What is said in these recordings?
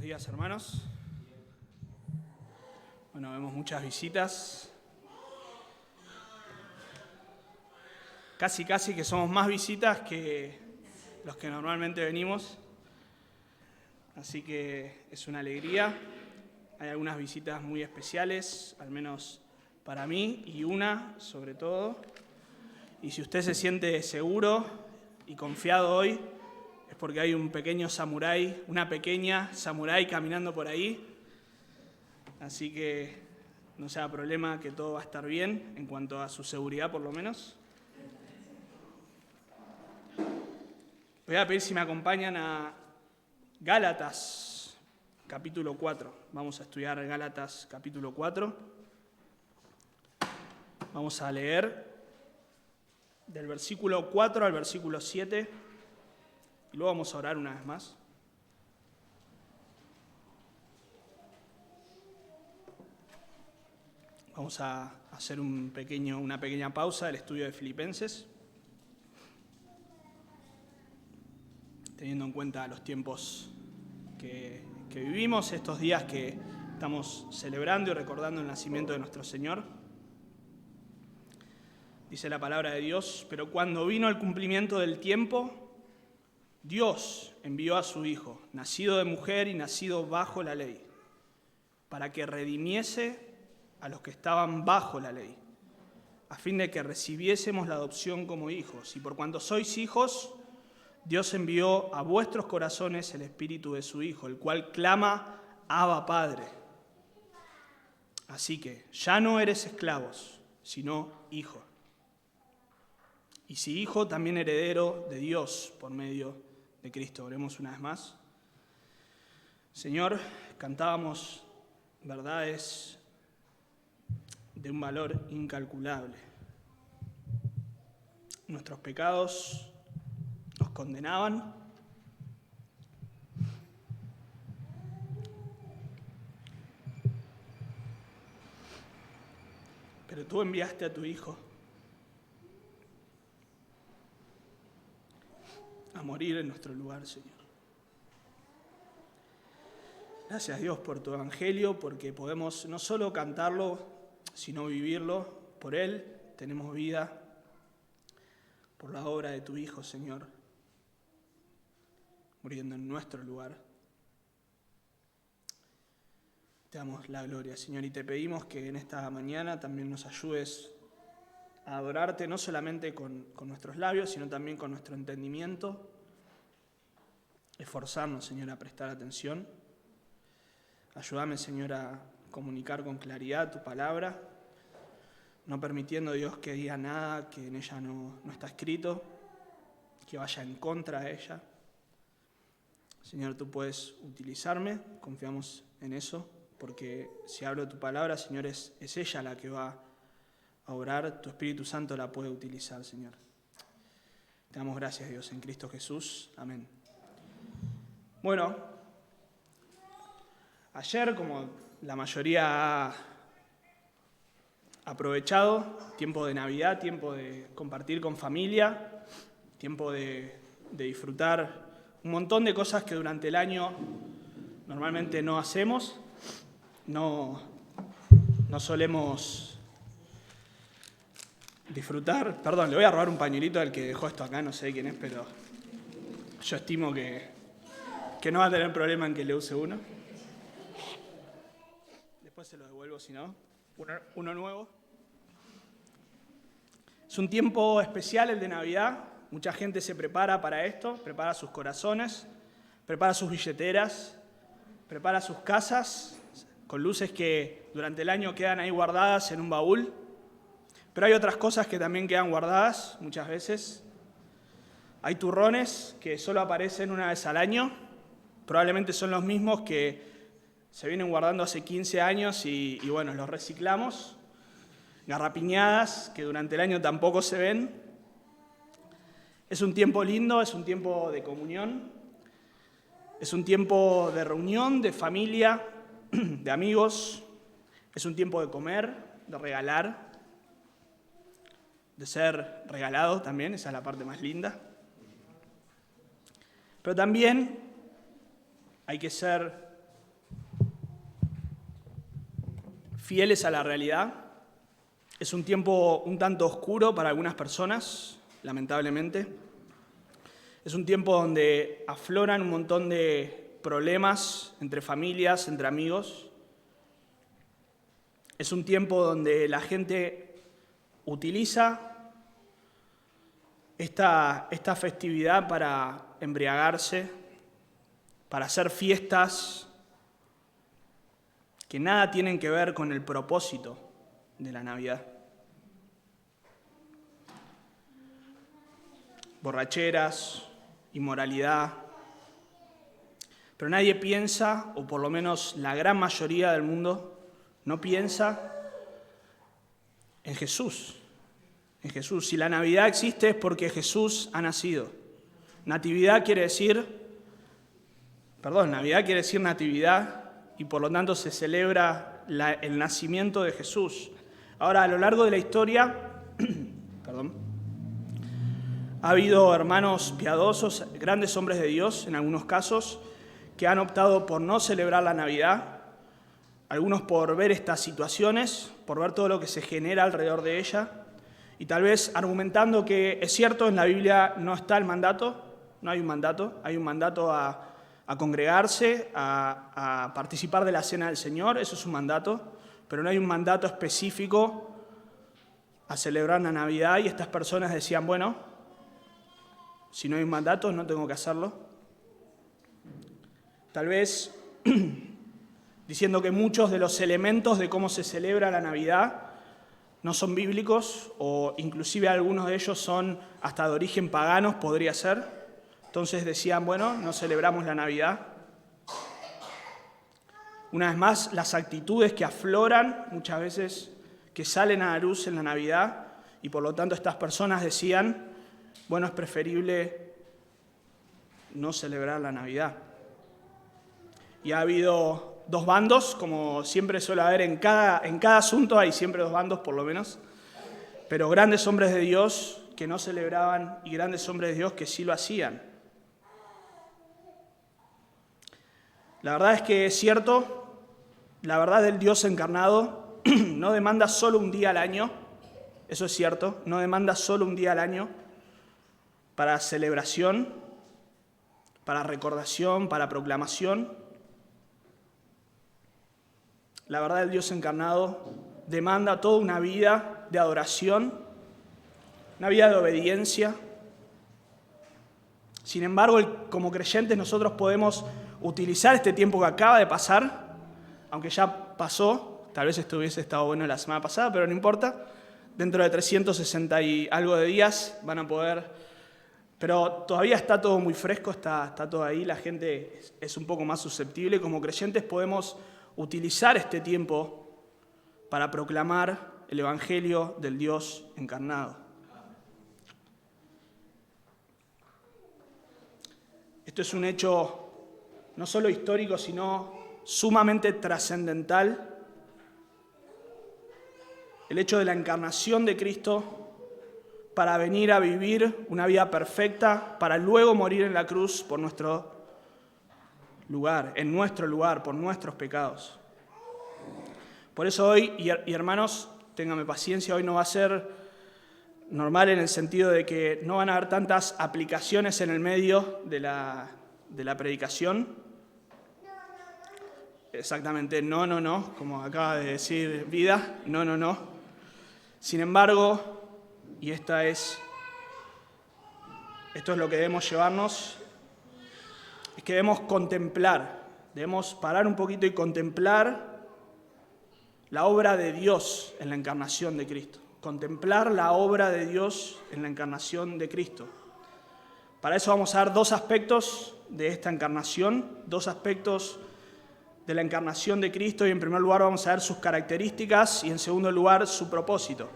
días, hermanos. Bueno, vemos muchas visitas. Casi que somos más visitas que los que normalmente venimos. Así que es una alegría. Hay algunas visitas muy especiales, al menos para mí, y una sobre todo. Y si usted se siente seguro y confiado hoy, es porque hay un pequeño samurái, una pequeña samurái caminando por ahí. Así que no sea problema, que todo va a estar bien en cuanto a su seguridad, por lo menos. Voy a pedir si me acompañan a Gálatas, capítulo 4. Vamos a estudiar Gálatas, capítulo 4. Vamos a leer del versículo 4 al versículo 7. Y luego vamos a orar una vez más. Vamos a hacer una pequeña pausa del estudio de Filipenses, teniendo en cuenta los tiempos que vivimos, estos días que estamos celebrando y recordando el nacimiento de nuestro Señor. Dice la palabra de Dios: pero cuando vino el cumplimiento del tiempo, Dios envió a su Hijo, nacido de mujer y nacido bajo la ley, para que redimiese a los que estaban bajo la ley, a fin de que recibiésemos la adopción como hijos. Y por cuanto sois hijos, Dios envió a vuestros corazones el Espíritu de su Hijo, el cual clama: Abba, Padre. Así que ya no eres esclavos, sino hijo. Y si hijo, también heredero de Dios por medio de Cristo. Oremos una vez más. Señor, cantábamos verdades de un valor incalculable. Nuestros pecados nos condenaban, pero tú enviaste a tu Hijo a morir en nuestro lugar, Señor. Gracias, Dios, por tu evangelio, porque podemos no solo cantarlo, sino vivirlo. Por él tenemos vida, por la obra de tu Hijo, Señor, muriendo en nuestro lugar. Te damos la gloria, Señor, y te pedimos que en esta mañana también nos ayudes a adorarte, no solamente con nuestros labios, sino también con nuestro entendimiento. Esforzarnos, Señor, a prestar atención. Ayúdame, Señor, a comunicar con claridad tu palabra, no permitiendo, Dios, que diga nada que en ella no está escrito, que vaya en contra de ella. Señor, tú puedes utilizarme, confiamos en eso, porque si hablo tu palabra, Señor, es ella la que va a orar, tu Espíritu Santo la puede utilizar, Señor. Te damos gracias, Dios, en Cristo Jesús. Amén. Bueno, ayer, como la mayoría ha aprovechado, tiempo de Navidad, tiempo de compartir con familia, tiempo de disfrutar un montón de cosas que durante el año normalmente no hacemos, no solemos disfrutar. Perdón, le voy a robar un pañuelito al que dejó esto acá, no sé quién es, pero yo estimo que no va a tener problema en que le use uno. Después se lo devuelvo si no. Uno nuevo. Es un tiempo especial el de Navidad. Mucha gente se prepara para esto, prepara sus corazones, prepara sus billeteras, prepara sus casas con luces que durante el año quedan ahí guardadas en un baúl. Pero hay otras cosas que también quedan guardadas muchas veces. Hay turrones que solo aparecen una vez al año. Probablemente son los mismos que se vienen guardando hace 15 años y bueno, los reciclamos. Garrapiñadas que durante el año tampoco se ven. Es un tiempo lindo, es un tiempo de comunión. Es un tiempo de reunión, de familia, de amigos. Es un tiempo de comer, de regalar, de ser regalado también, esa es la parte más linda. Pero también hay que ser fieles a la realidad. Es un tiempo un tanto oscuro para algunas personas, lamentablemente. Es un tiempo donde afloran un montón de problemas entre familias, entre amigos. Es un tiempo donde la gente utiliza esta festividad para embriagarse, para hacer fiestas que nada tienen que ver con el propósito de la Navidad. Borracheras, inmoralidad. Pero nadie piensa, o por lo menos la gran mayoría del mundo, no piensa en Jesús. En Jesús. Si la Navidad existe es porque Jesús ha nacido. Navidad quiere decir natividad, y por lo tanto se celebra el nacimiento de Jesús. Ahora, a lo largo de la historia, ha habido hermanos piadosos, grandes hombres de Dios, en algunos casos, que han optado por no celebrar la Navidad, algunos por ver estas situaciones, por ver todo lo que se genera alrededor de ella, y tal vez argumentando que es cierto, en la Biblia no está el mandato, no hay un mandato, hay un mandato a congregarse, a participar de la cena del Señor, eso es un mandato, pero no hay un mandato específico a celebrar la Navidad, y estas personas decían, bueno, si no hay un mandato no tengo que hacerlo. Tal vez diciendo que muchos de los elementos de cómo se celebra la Navidad no son bíblicos, o inclusive algunos de ellos son hasta de origen paganos, podría ser. Entonces decían, bueno, no celebramos la Navidad. Una vez más, las actitudes que afloran muchas veces, que salen a la luz en la Navidad, y por lo tanto estas personas decían, bueno, es preferible no celebrar la Navidad. Y ha habido dos bandos, como siempre suele haber en cada asunto, hay siempre dos bandos por lo menos, pero grandes hombres de Dios que no celebraban y grandes hombres de Dios que sí lo hacían. La verdad es que es cierto, la verdad del Dios encarnado no demanda solo un día al año, eso es cierto, no demanda solo un día al año para celebración, para recordación, para proclamación. La verdad del Dios encarnado demanda toda una vida de adoración, una vida de obediencia. Sin embargo, como creyentes nosotros podemos utilizar este tiempo que acaba de pasar, aunque ya pasó, tal vez esto hubiese estado bueno la semana pasada, pero no importa, dentro de 360 y algo de días van a poder, pero todavía está todo muy fresco, está todo ahí, la gente es un poco más susceptible. Como creyentes podemos utilizar este tiempo para proclamar el Evangelio del Dios encarnado. Esto es un hecho no solo histórico, sino sumamente trascendental. El hecho de la encarnación de Cristo para venir a vivir una vida perfecta, para luego morir en la cruz por nuestro lugar, en nuestro lugar, por nuestros pecados. Por eso hoy, y hermanos, ténganme paciencia, hoy no va a ser normal en el sentido de que no van a haber tantas aplicaciones en el medio de la predicación. Exactamente, no, como acaba de decir Vida, no. Sin embargo, y esto es lo que debemos llevarnos, es que debemos parar un poquito y contemplar la obra de Dios en la encarnación de Cristo. Contemplar la obra de Dios en la encarnación de Cristo. Para eso vamos a ver dos aspectos de esta encarnación, dos aspectos de la encarnación de Cristo, y en primer lugar vamos a ver sus características y en segundo lugar su propósito.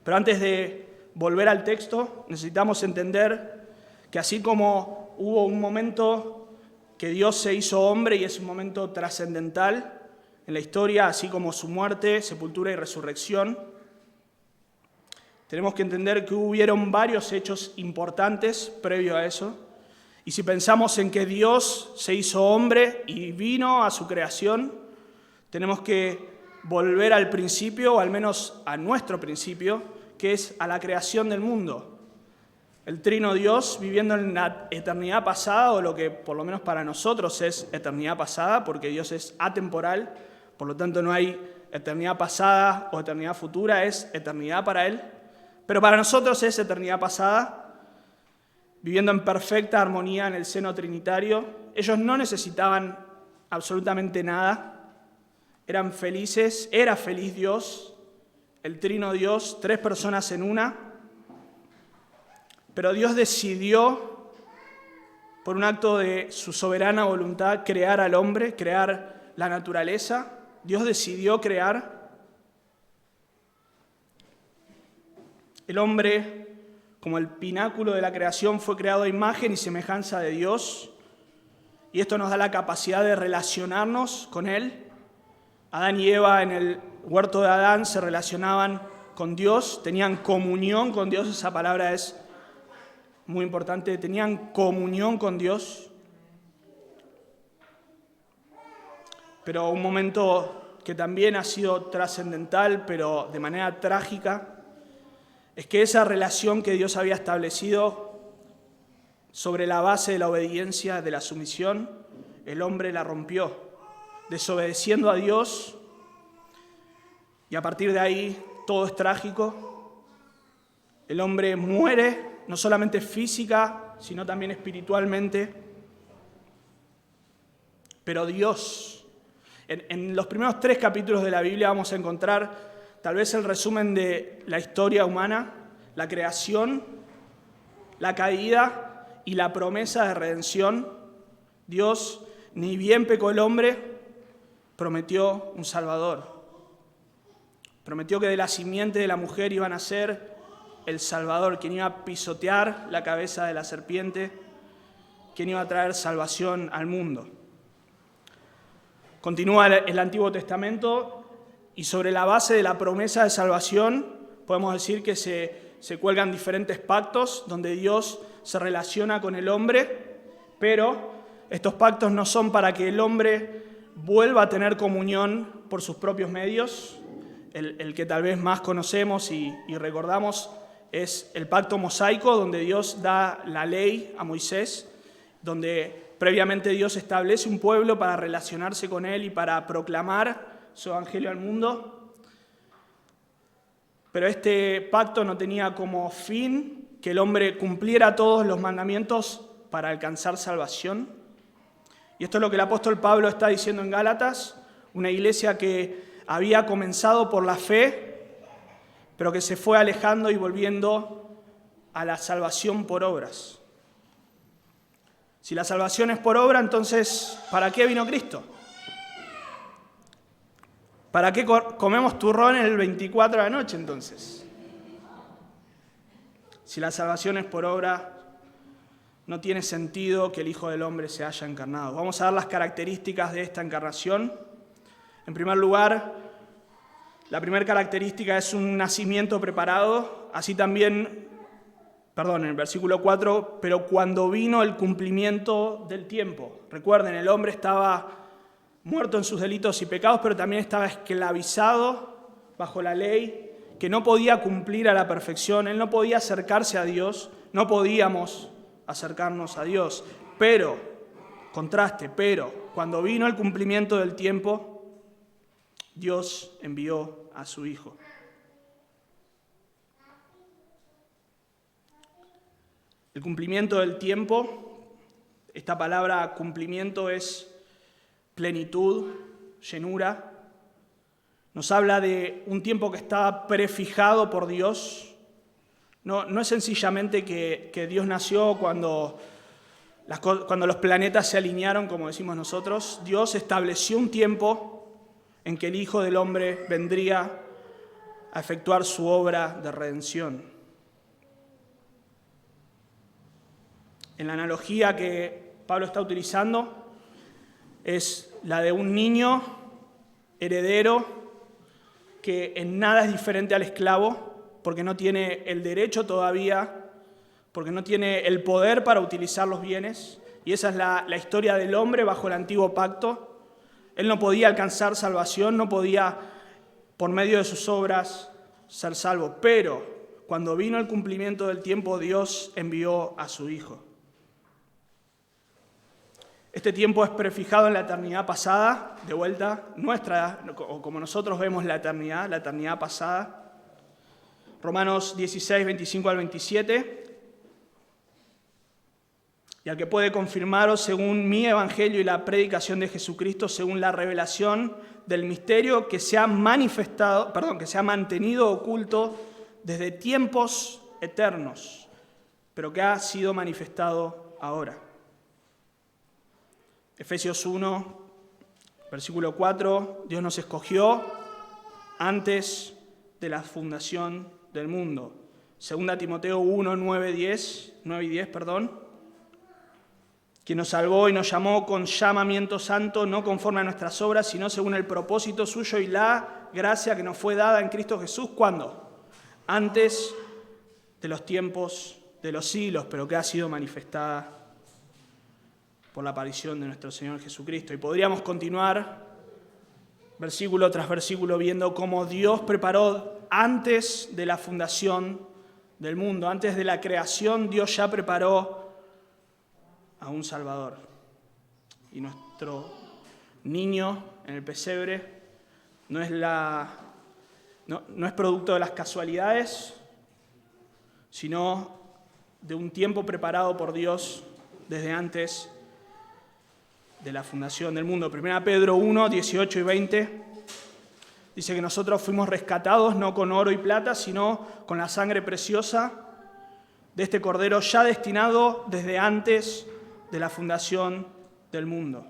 Pero antes de volver al texto, necesitamos entender que así como hubo un momento que Dios se hizo hombre y es un momento trascendental en la historia, así como su muerte, sepultura y resurrección, tenemos que entender que hubieron varios hechos importantes previo a eso. Y si pensamos en que Dios se hizo hombre y vino a su creación, Tenemos que volver al principio, o al menos a nuestro principio, que es a la creación del mundo. El trino Dios viviendo en la eternidad pasada, o lo que por lo menos para nosotros es eternidad pasada, porque Dios es atemporal, por lo tanto no hay eternidad pasada o eternidad futura, es eternidad para Él. Pero para nosotros es eternidad pasada, viviendo en perfecta armonía en el seno trinitario. Ellos no necesitaban absolutamente nada, eran felices, era feliz Dios, el trino Dios, 3 personas en una. Pero Dios decidió, por un acto de su soberana voluntad, crear al hombre, crear la naturaleza. Dios decidió crear. El hombre, como el pináculo de la creación, fue creado a imagen y semejanza de Dios. Y esto nos da la capacidad de relacionarnos con Él. Adán y Eva en el huerto de Adán se relacionaban con Dios, tenían comunión con Dios, esa palabra es muy importante, tenían comunión con Dios. Pero un momento que también ha sido trascendental, pero de manera trágica, es que esa relación que Dios había establecido sobre la base de la obediencia, de la sumisión, el hombre la rompió, desobedeciendo a Dios, y a partir de ahí todo es trágico. El hombre muere, no solamente física, sino también espiritualmente. Pero Dios, en los primeros 3 capítulos de la Biblia vamos a encontrar tal vez el resumen de la historia humana, la creación, la caída y la promesa de redención. Dios, ni bien pecó el hombre, prometió un Salvador. Prometió que de la simiente de la mujer iba a nacer el Salvador, quien iba a pisotear la cabeza de la serpiente, quien iba a traer salvación al mundo. Continúa el Antiguo Testamento y sobre la base de la promesa de salvación podemos decir que se cuelgan diferentes pactos donde Dios se relaciona con el hombre, pero estos pactos no son para que el hombre vuelva a tener comunión por sus propios medios. El que tal vez más conocemos y recordamos es el pacto mosaico, donde Dios da la ley a Moisés, donde previamente Dios establece un pueblo para relacionarse con él y para proclamar su evangelio al mundo. Pero este pacto no tenía como fin que el hombre cumpliera todos los mandamientos para alcanzar salvación. Y esto es lo que el apóstol Pablo está diciendo en Gálatas, una iglesia que había comenzado por la fe, pero que se fue alejando y volviendo a la salvación por obras. Si la salvación es por obra, entonces, ¿para qué vino Cristo? ¿Para qué comemos turrón el 24 de la noche, entonces? Si la salvación es por obra, no tiene sentido que el Hijo del Hombre se haya encarnado. Vamos a ver las características de esta encarnación. En primer lugar, la primera característica es un nacimiento preparado, así también, en el versículo 4, pero cuando vino el cumplimiento del tiempo. Recuerden, el hombre estaba muerto en sus delitos y pecados, pero también estaba esclavizado bajo la ley, que no podía cumplir a la perfección, él no podía acercarse a Dios, no podíamos acercarnos a Dios. Pero, cuando vino el cumplimiento del tiempo, Dios envió a su Hijo. El cumplimiento del tiempo, esta palabra cumplimiento es plenitud, llenura. Nos habla de un tiempo que está prefijado por Dios. No es sencillamente que Dios nació cuando los planetas se alinearon, como decimos nosotros. Dios estableció un tiempo en que el Hijo del Hombre vendría a efectuar su obra de redención. En la analogía que Pablo está utilizando es la de un niño heredero que en nada es diferente al esclavo, porque no tiene el derecho todavía, porque no tiene el poder para utilizar los bienes. Y esa es la historia del hombre bajo el antiguo pacto. Él no podía alcanzar salvación, no podía, por medio de sus obras, ser salvo. Pero cuando vino el cumplimiento del tiempo, Dios envió a su Hijo. Este tiempo es prefijado en la eternidad pasada, de vuelta, nuestra, o como nosotros vemos la eternidad pasada. Romanos 16, 25 al 27. Y al que puede confirmaros según mi evangelio y la predicación de Jesucristo, según la revelación del misterio que se ha mantenido oculto desde tiempos eternos, pero que ha sido manifestado ahora. Efesios 1, versículo 4, Dios nos escogió antes de la fundación del mundo. Segunda Timoteo 1, 9 y 10, quien nos salvó y nos llamó con llamamiento santo, no conforme a nuestras obras, sino según el propósito suyo y la gracia que nos fue dada en Cristo Jesús. ¿Cuándo? Antes de los tiempos de los siglos, pero que ha sido manifestada por la aparición de nuestro Señor Jesucristo. Y podríamos continuar versículo tras versículo viendo cómo Dios preparó antes de la fundación del mundo, antes de la creación, Dios ya preparó a un Salvador. Y nuestro niño en el pesebre no es producto de las casualidades, sino de un tiempo preparado por Dios desde antes de la fundación del mundo. 1 Pedro 1, 18 y 20 dice que nosotros fuimos rescatados no con oro y plata, sino con la sangre preciosa de este Cordero ya destinado desde antes de la fundación del mundo.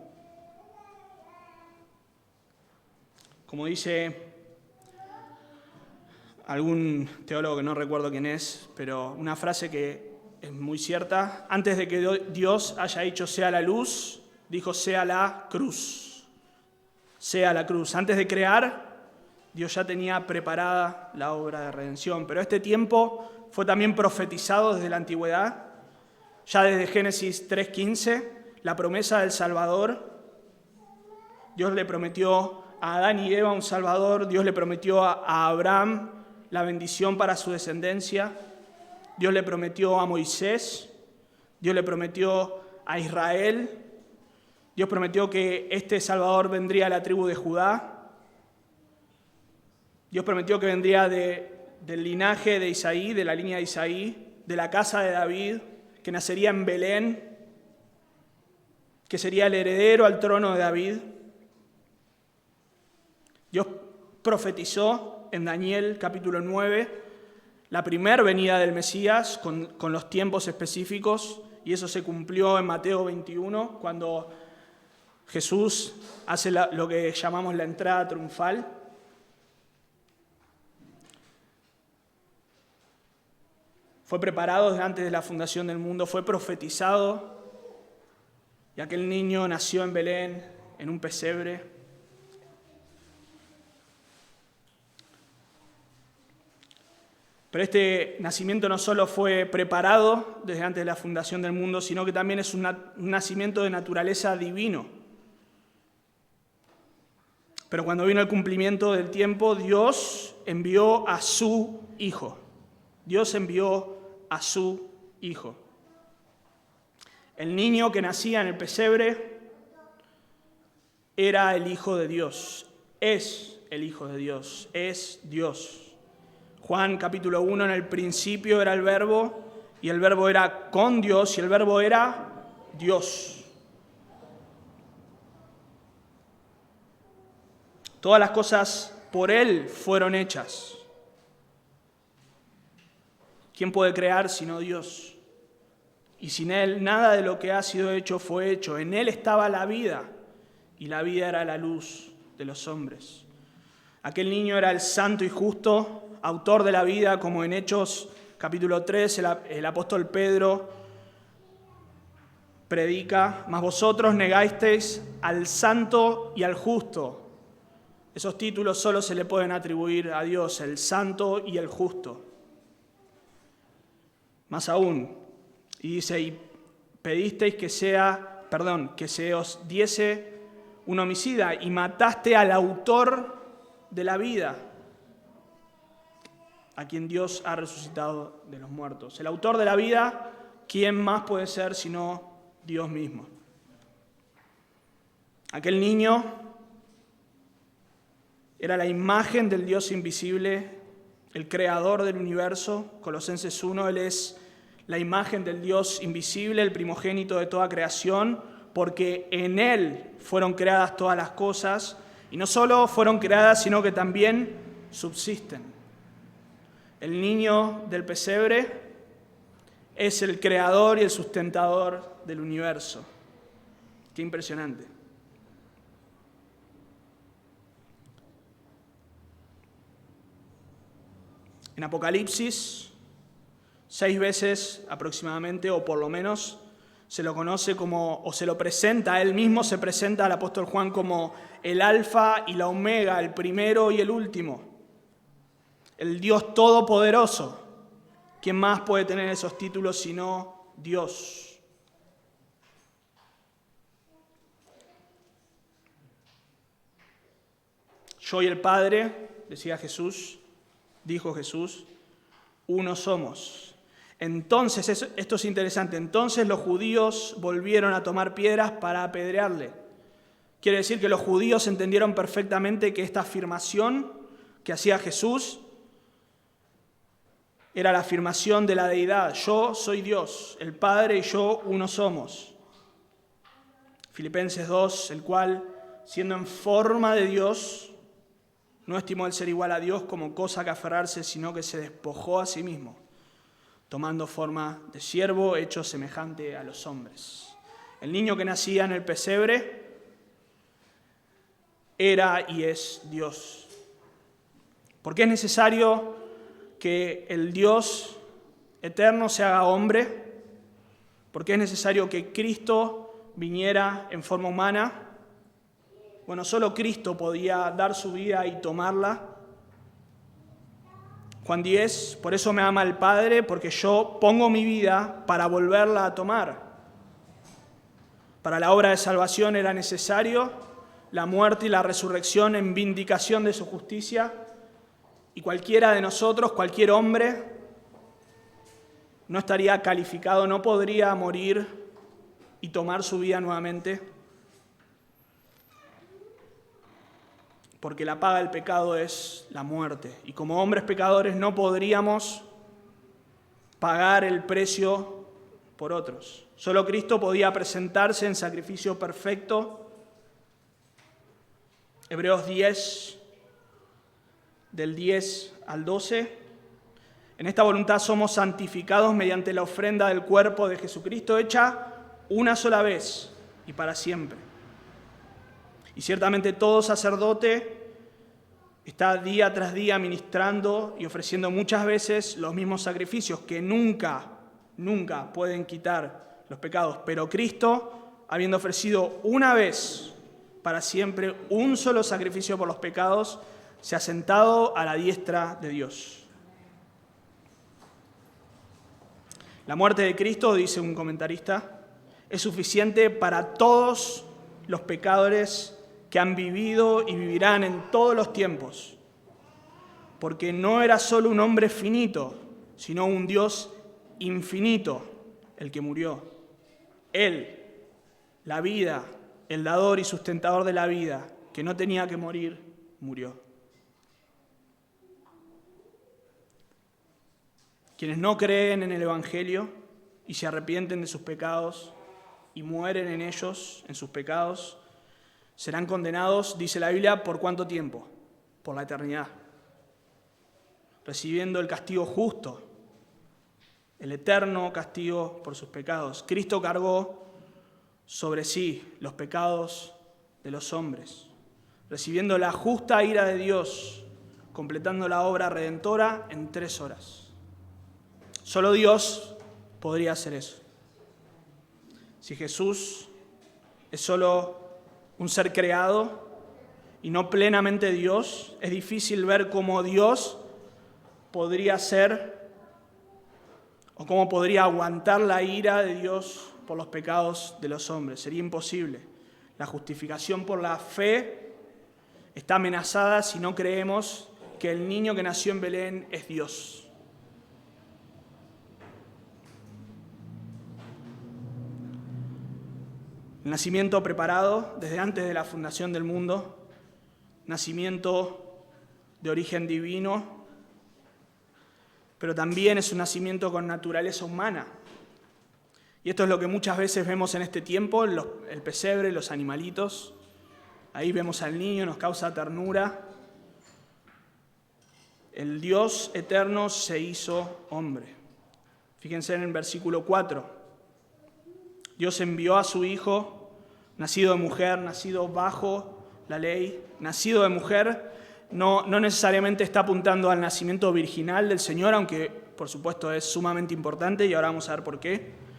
Como dice algún teólogo que no recuerdo quién es, pero una frase que es muy cierta: antes de que Dios haya dicho sea la luz, dijo sea la cruz. Sea la cruz. Antes de crear, Dios ya tenía preparada la obra de redención. Pero este tiempo fue también profetizado desde la antigüedad. Ya desde Génesis 3:15, la promesa del Salvador. Dios le prometió a Adán y Eva un Salvador. Dios le prometió a Abraham la bendición para su descendencia. Dios le prometió a Moisés. Dios le prometió a Israel. Dios prometió que este Salvador vendría de la tribu de Judá. Dios prometió que vendría del linaje de Isaí, de la línea de Isaí, de la casa de David, que nacería en Belén, que sería el heredero al trono de David. Dios profetizó en Daniel capítulo 9 la primera venida del Mesías con los tiempos específicos, y eso se cumplió en Mateo 21, cuando Jesús hace lo que llamamos la entrada triunfal. Fue preparado desde antes de la fundación del mundo, fue profetizado, y aquel niño nació en Belén, en un pesebre. Pero este nacimiento no solo fue preparado desde antes de la fundación del mundo, sino que también es un nacimiento de naturaleza divino. Pero cuando vino el cumplimiento del tiempo, Dios envió a su Hijo. Dios envió a su Hijo. El niño que nacía en el pesebre era el Hijo de Dios. Es el Hijo de Dios. Es Dios. Juan capítulo 1, en el principio era el Verbo, y el Verbo era con Dios, y el Verbo era Dios. Todas las cosas por Él fueron hechas. ¿Quién puede crear sino Dios? Y sin Él nada de lo que ha sido hecho fue hecho. En Él estaba la vida, y la vida era la luz de los hombres. Aquel niño era el santo y justo, autor de la vida, como en Hechos capítulo 3, el apóstol Pedro predica: mas vosotros negasteis al santo y al justo. Esos títulos solo se le pueden atribuir a Dios, el santo y el justo. Más aún, y dice: y pedisteis que se os diese un homicida y mataste al autor de la vida, a quien Dios ha resucitado de los muertos. El autor de la vida, ¿quién más puede ser sino Dios mismo? Aquel niño era la imagen del Dios invisible, el creador del universo. Colosenses 1, Él es la imagen del Dios invisible, el primogénito de toda creación, porque en Él fueron creadas todas las cosas, y no solo fueron creadas, sino que también subsisten. El niño del pesebre es el creador y el sustentador del universo. Qué impresionante. En Apocalipsis, 6 veces aproximadamente, o por lo menos, se lo conoce como, o se lo presenta, él mismo se presenta al apóstol Juan como el alfa y la omega, el primero y el último, el Dios todopoderoso. ¿Quién más puede tener esos títulos sino Dios? Yo y el Padre, decía Jesús, dijo Jesús, uno somos. Entonces, esto es interesante, entonces los judíos volvieron a tomar piedras para apedrearle. Quiere decir que los judíos entendieron perfectamente que esta afirmación que hacía Jesús era la afirmación de la deidad. Yo soy Dios, el Padre y yo uno somos. Filipenses 2, el cual, siendo en forma de Dios, no estimó el ser igual a Dios como cosa que aferrarse, sino que se despojó a sí mismo, tomando forma de siervo, hecho semejante a los hombres. El niño que nacía en el pesebre era y es Dios. ¿Por qué es necesario que el Dios eterno se haga hombre? ¿Por qué es necesario que Cristo viniera en forma humana? Bueno, solo Cristo podía dar su vida y tomarla. Juan 10, por eso me ama el Padre, porque yo pongo mi vida para volverla a tomar. Para la obra de salvación era necesario la muerte y la resurrección en vindicación de su justicia, y cualquiera de nosotros, cualquier hombre, no estaría calificado, no podría morir y tomar su vida nuevamente, porque la paga del pecado es la muerte. Y como hombres pecadores no podríamos pagar el precio por otros. Solo Cristo podía presentarse en sacrificio perfecto. Hebreos 10, del 10 al 12. En esta voluntad somos santificados mediante la ofrenda del cuerpo de Jesucristo hecha una sola vez y para siempre. Y ciertamente todo sacerdote está día tras día ministrando y ofreciendo muchas veces los mismos sacrificios que nunca pueden quitar los pecados. Pero Cristo, habiendo ofrecido una vez para siempre un solo sacrificio por los pecados, se ha sentado a la diestra de Dios. La muerte de Cristo, dice un comentarista, es suficiente para todos los pecadores que han vivido y vivirán en todos los tiempos, porque no era solo un hombre finito, sino un Dios infinito el que murió. Él, la vida, el dador y sustentador de la vida, que no tenía que morir, murió. Quienes no creen en el Evangelio y se arrepienten de sus pecados y mueren en ellos, en sus pecados, serán condenados, dice la Biblia, ¿por cuánto tiempo? Por la eternidad, recibiendo el castigo justo, el eterno castigo por sus pecados. Cristo cargó sobre sí los pecados de los hombres, recibiendo la justa ira de Dios, completando la obra redentora en 3 horas. Solo Dios podría hacer eso. Si Jesús es solo un ser creado y no plenamente Dios, es difícil ver cómo Dios podría ser o cómo podría aguantar la ira de Dios por los pecados de los hombres. Sería imposible. La justificación por la fe está amenazada si no creemos que el niño que nació en Belén es Dios. El nacimiento preparado desde antes de la fundación del mundo, nacimiento de origen divino, pero también es un nacimiento con naturaleza humana. Y esto es lo que muchas veces vemos en este tiempo, el pesebre, los animalitos. Ahí vemos al niño, nos causa ternura. El Dios eterno se hizo hombre. Fíjense en el versículo 4. Dios envió a su Hijo, nacido de mujer, nacido bajo la ley, nacido de mujer. No necesariamente está apuntando al nacimiento virginal del Señor, aunque por supuesto es sumamente importante y ahora vamos a ver por qué.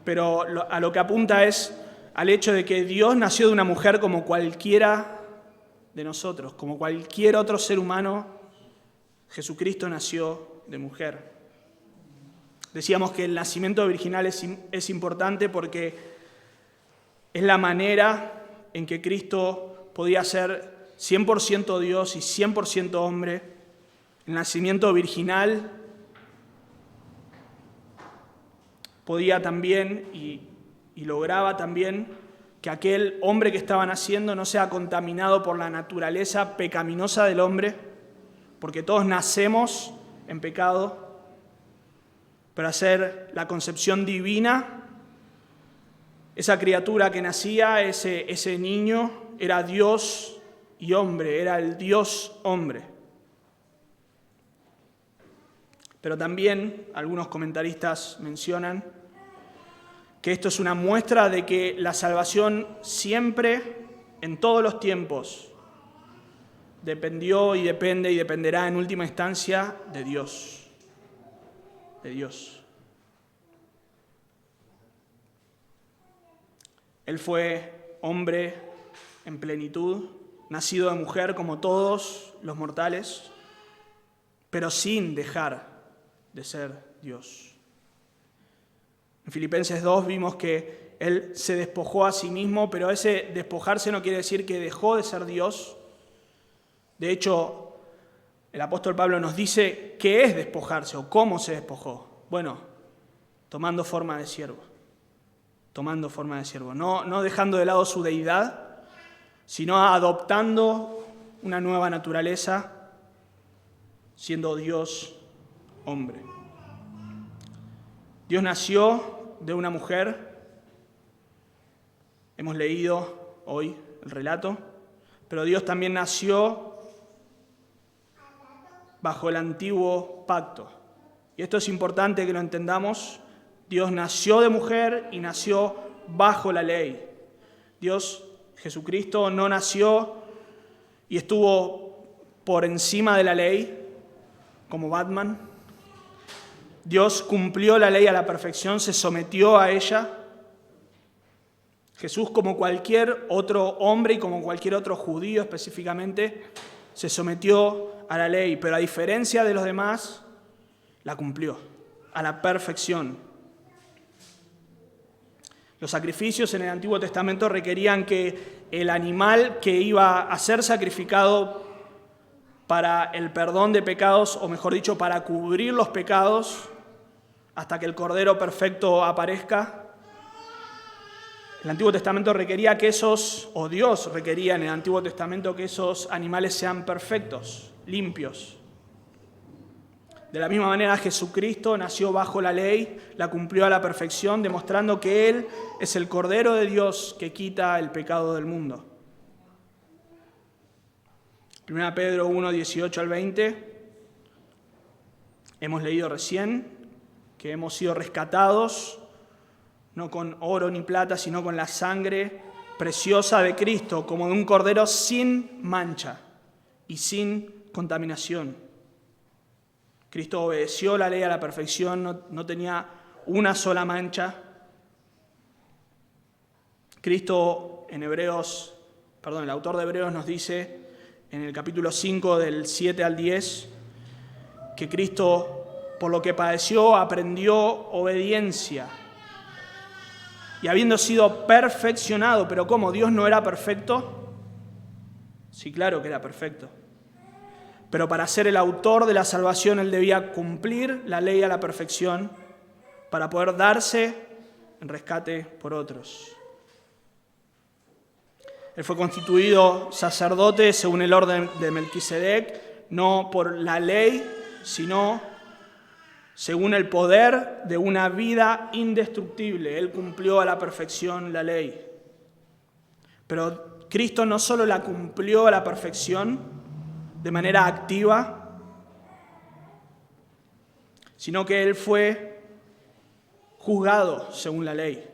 Pero a lo que apunta es al hecho de que Dios nació de una mujer como cualquiera de nosotros, como cualquier otro ser humano. Jesucristo nació de mujer. Decíamos que el nacimiento virginal es importante porque es la manera en que Cristo podía ser 100% Dios y 100% hombre. El nacimiento virginal podía también y lograba también que aquel hombre que estaba naciendo no sea contaminado por la naturaleza pecaminosa del hombre, porque todos nacemos en pecado. Pero hacer la concepción divina, esa criatura que nacía, ese niño, era Dios y hombre, era el Dios hombre. Pero también algunos comentaristas mencionan que esto es una muestra de que la salvación siempre, en todos los tiempos, dependió y depende y dependerá en última instancia de Dios. De Dios. Él fue hombre en plenitud, nacido de mujer como todos los mortales, pero sin dejar de ser Dios. En Filipenses 2 vimos que Él se despojó a sí mismo, pero ese despojarse no quiere decir que dejó de ser Dios. De hecho, el apóstol Pablo nos dice qué es despojarse o cómo se despojó. Bueno, tomando forma de siervo. Tomando forma de siervo. No dejando de lado su deidad, sino adoptando una nueva naturaleza, siendo Dios hombre. Dios nació de una mujer. Hemos leído hoy el relato, pero Dios también nació bajo el antiguo pacto. Y esto es importante que lo entendamos. Dios nació de mujer y nació bajo la ley. Dios, Jesucristo, no nació y estuvo por encima de la ley, como Batman. Dios cumplió la ley a la perfección, se sometió a ella. Jesús, como cualquier otro hombre y como cualquier otro judío específicamente, se sometió a la ley, pero a diferencia de los demás, la cumplió a la perfección. Los sacrificios en el Antiguo Testamento requerían que el animal que iba a ser sacrificado para el perdón de pecados, o mejor dicho, para cubrir los pecados, hasta que el Cordero perfecto aparezca, el Antiguo Testamento requería que Dios requería en el Antiguo Testamento que esos animales sean perfectos, limpios. De la misma manera, Jesucristo nació bajo la ley, la cumplió a la perfección, demostrando que Él es el Cordero de Dios que quita el pecado del mundo. 1 Pedro 1, 18 al 20. Hemos leído recién que hemos sido rescatados no con oro ni plata, sino con la sangre preciosa de Cristo, como de un cordero sin mancha y sin contaminación. Cristo obedeció la ley a la perfección, no tenía una sola mancha. Cristo el autor de Hebreos nos dice en el capítulo 5 del 7 al 10 que Cristo, por lo que padeció, aprendió obediencia. y habiendo sido perfeccionado, pero ¿cómo? ¿Dios no era perfecto? Sí, claro que era perfecto. Pero para ser el autor de la salvación, Él debía cumplir la ley a la perfección para poder darse en rescate por otros. Él fue constituido sacerdote según el orden de Melquisedec, no por la ley, sino según el poder de una vida indestructible. Él cumplió a la perfección la ley. Pero Cristo no solo la cumplió a la perfección de manera activa, sino que Él fue juzgado según la ley.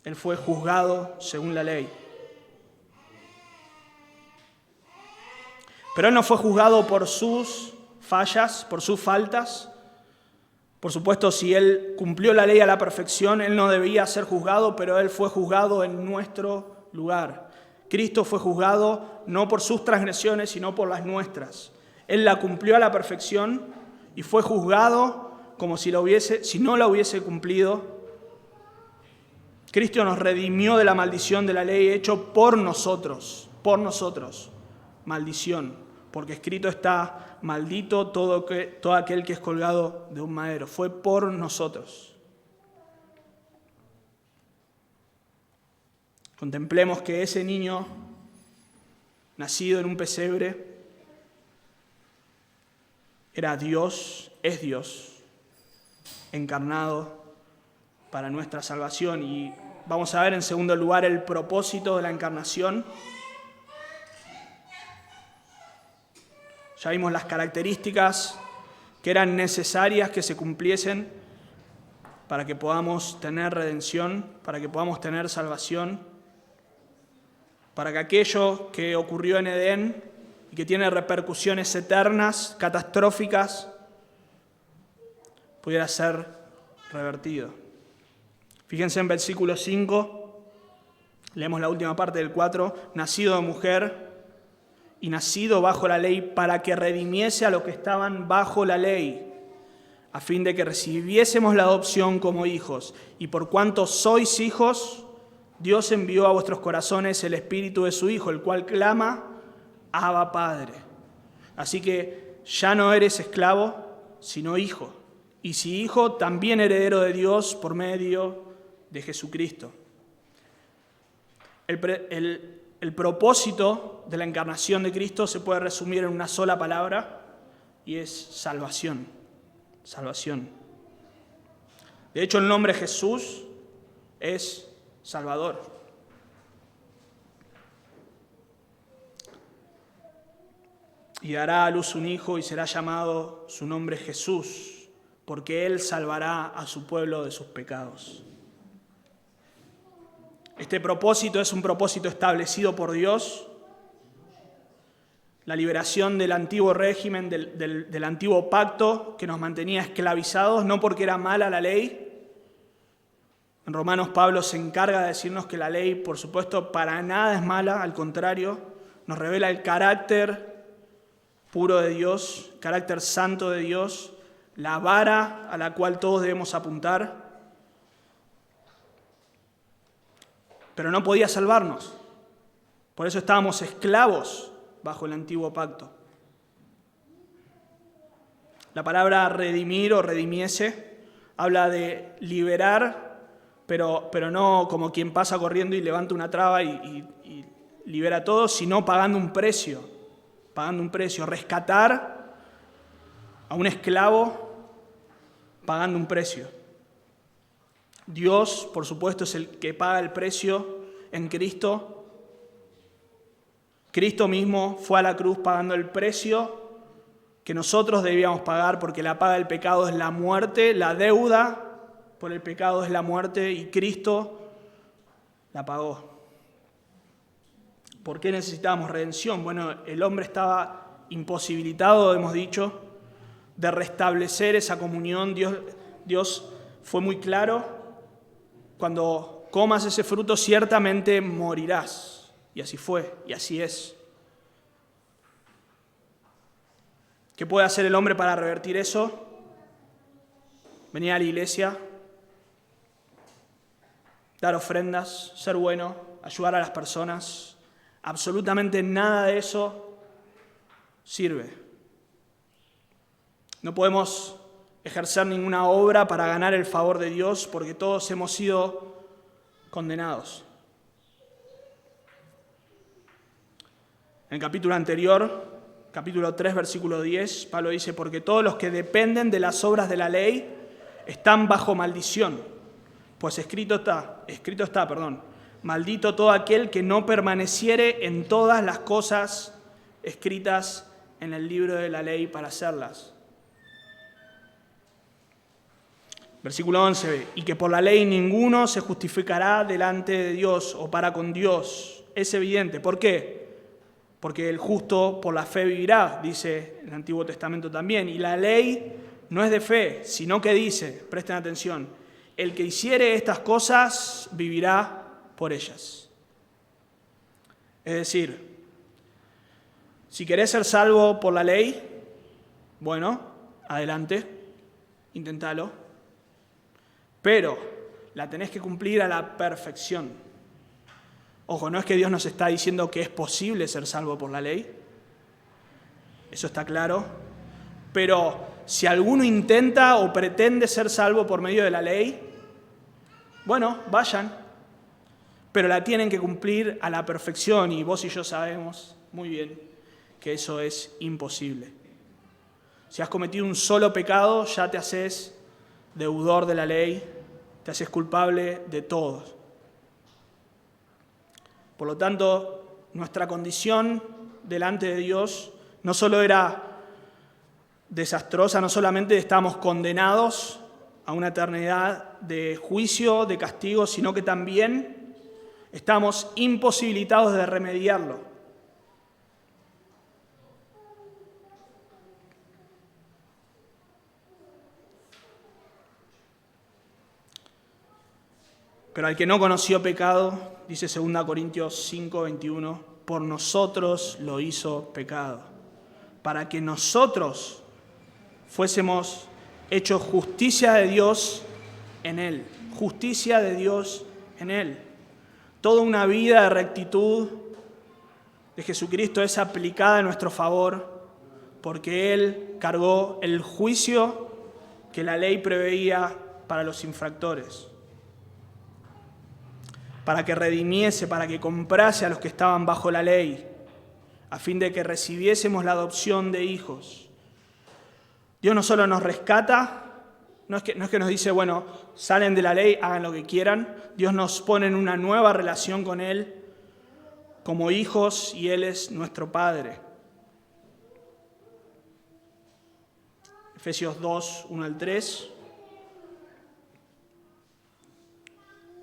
Él fue juzgado según la ley. Pero Él no fue juzgado por sus fallas, por sus faltas. Por supuesto, si Él cumplió la ley a la perfección, Él no debía ser juzgado, pero Él fue juzgado en nuestro lugar. Cristo fue juzgado no por sus transgresiones, sino por las nuestras. Él la cumplió a la perfección y fue juzgado como si no la hubiese cumplido. Cristo nos redimió de la maldición de la ley hecho por nosotros, maldición, porque escrito está, maldito todo aquel que es colgado de un madero. Fue por nosotros. Contemplemos que ese niño, nacido en un pesebre, era Dios, es Dios, encarnado para nuestra salvación. Y vamos a ver en segundo lugar el propósito de la encarnación. Ya vimos las características que eran necesarias que se cumpliesen para que podamos tener redención, para que podamos tener salvación, para que aquello que ocurrió en Edén y que tiene repercusiones eternas, catastróficas, pudiera ser revertido. Fíjense en versículo 5, leemos la última parte del 4, nacido de mujer y nacido bajo la ley para que redimiese a los que estaban bajo la ley, a fin de que recibiésemos la adopción como hijos. Y por cuanto sois hijos, Dios envió a vuestros corazones el Espíritu de su Hijo, el cual clama, Abba, Padre. Así que ya no eres esclavo, sino hijo. Y si hijo, también heredero de Dios por medio de Jesucristo. El propósito de la encarnación de Cristo se puede resumir en una sola palabra y es salvación. Salvación. De hecho, el nombre Jesús es Salvador. Y dará a luz un hijo y será llamado su nombre Jesús, porque Él salvará a su pueblo de sus pecados. Este propósito es un propósito establecido por Dios. La liberación del antiguo régimen, del antiguo pacto que nos mantenía esclavizados, no porque era mala la ley. En Romanos Pablo se encarga de decirnos que la ley, por supuesto, para nada es mala, al contrario, nos revela el carácter puro de Dios, carácter santo de Dios, la vara a la cual todos debemos apuntar. Pero no podía salvarnos. Por eso estábamos esclavos bajo el antiguo pacto. La palabra redimir o redimiese habla de liberar, pero no como quien pasa corriendo y levanta una traba y libera a todos, sino pagando un precio, rescatar a un esclavo pagando un precio. Dios, por supuesto, es el que paga el precio en Cristo. Cristo mismo fue a la cruz pagando el precio que nosotros debíamos pagar, porque la paga del pecado es la muerte, la deuda por el pecado es la muerte, y Cristo la pagó. ¿Por qué necesitábamos redención? Bueno, el hombre estaba imposibilitado, hemos dicho, de restablecer esa comunión. Dios fue muy claro: cuando comas ese fruto ciertamente morirás. Y así fue, y así es. ¿Qué puede hacer el hombre para revertir eso? Venir a la iglesia, dar ofrendas, ser bueno, ayudar a las personas. Absolutamente nada de eso sirve. No podemos ejercer ninguna obra para ganar el favor de Dios porque todos hemos sido condenados. En el capítulo anterior, capítulo 3, versículo 10, Pablo dice, porque todos los que dependen de las obras de la ley están bajo maldición, pues escrito está, maldito todo aquel que no permaneciere en todas las cosas escritas en el libro de la ley para hacerlas. Versículo 11, y que por la ley ninguno se justificará delante de Dios o para con Dios. Es evidente. ¿Por qué? Porque el justo por la fe vivirá, dice el Antiguo Testamento también. Y la ley no es de fe, sino que dice, presten atención, el que hiciere estas cosas vivirá por ellas. Es decir, si querés ser salvo por la ley, bueno, adelante, inténtalo. Pero la tenés que cumplir a la perfección. Ojo, no es que Dios nos está diciendo que es posible ser salvo por la ley. Eso está claro. Pero si alguno intenta o pretende ser salvo por medio de la ley, bueno, vayan. Pero la tienen que cumplir a la perfección y vos y yo sabemos muy bien que eso es imposible. Si has cometido un solo pecado, ya te haces deudor de la ley, te haces culpable de todo. Por lo tanto, nuestra condición delante de Dios no solo era desastrosa, no solamente estábamos condenados a una eternidad de juicio, de castigo, sino que también estamos imposibilitados de remediarlo. Pero al que no conoció pecado, dice 2 Corintios 5, 21, por nosotros lo hizo pecado, para que nosotros fuésemos hechos justicia de Dios en Él. Justicia de Dios en Él. Toda una vida de rectitud de Jesucristo es aplicada en nuestro favor, porque Él cargó el juicio que la ley preveía para los infractores, para que redimiese, para que comprase a los que estaban bajo la ley, a fin de que recibiésemos la adopción de hijos. Dios no solo nos rescata, no es que nos dice, bueno, salen de la ley, hagan lo que quieran. Dios nos pone en una nueva relación con Él como hijos y Él es nuestro Padre. Efesios 2, 1 al 3.